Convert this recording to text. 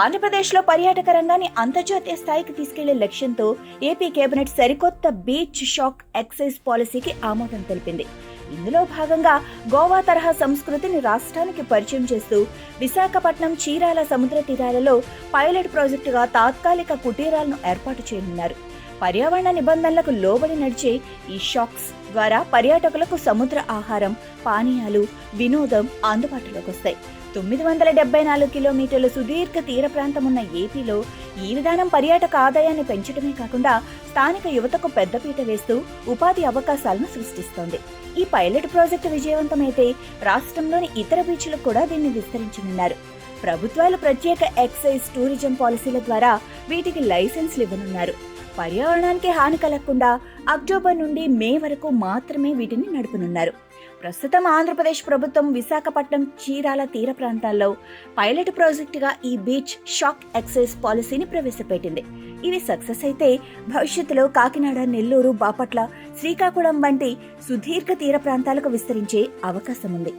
ఆంధ్రప్రదేశ్లో పర్యాటక రంగాన్ని అంతర్జాతీయ స్థాయికి తీసుకెళ్లే లక్ష్యంతో ఏపీ కేబినెట్ సరికొత్త బీచ్ షాక్ ఎక్సైజ్ పాలసీకి ఆమోదం తెలిపింది. ఇందులో భాగంగా గోవా తరహా సంస్కృతిని రాష్ట్రానికి పరిచయం చేస్తూ విశాఖపట్నం, చీరాల సముద్ర తీరాలలో పైలట్ ప్రాజెక్టుగా తాత్కాలిక కుటీరాలను ఏర్పాటు చేయనున్నారు. పర్యావరణ నిబంధనలకు లోబడి నడిచే ఈ షాక్స్ ద్వారా పర్యాటకులకు సముద్ర ఆహారం, పానీయాలు, వినోదం అందుబాటులోకి వస్తాయి. 974 కిలోమీటర్ల సుదీర్ఘ తీర ప్రాంతం ఉన్న ఏపీలో ఈ విధానం పర్యాటక ఆదాయాన్ని పెంచడమే కాకుండా స్థానిక యువతకు పెద్దపీట వేస్తూ ఉపాధి అవకాశాలను సృష్టిస్తోంది. ఈ పైలట్ ప్రాజెక్టు విజయవంతమైతే రాష్ట్రంలోని ఇతర బీచ్లకు కూడా దీన్ని విస్తరించనున్నారు. ప్రభుత్వాలు ప్రత్యేక ఎక్సైజ్, టూరిజం పాలసీల ద్వారా వీటికి లైసెన్స్లు ఇవ్వనున్నారు. పర్యావరణానికి హాని కలగకుండా అక్టోబర్ నుండి మే వరకు మాత్రమే వీటిని నడుపనున్నారు. ప్రస్తుతం ఆంధ్రప్రదేశ్ ప్రభుత్వం విశాఖపట్నం, చీరాల తీర ప్రాంతాల్లో పైలట్ ప్రాజెక్టుగా ఈ బీచ్ షాక్ ఎక్సైజ్ పాలసీని ప్రవేశపెట్టింది. ఇది సక్సెస్ అయితే భవిష్యత్తులో కాకినాడ, నెల్లూరు, బాపట్ల, శ్రీకాకుళం వంటి సుదీర్ఘ తీర ప్రాంతాలకు విస్తరించే అవకాశం ఉంది.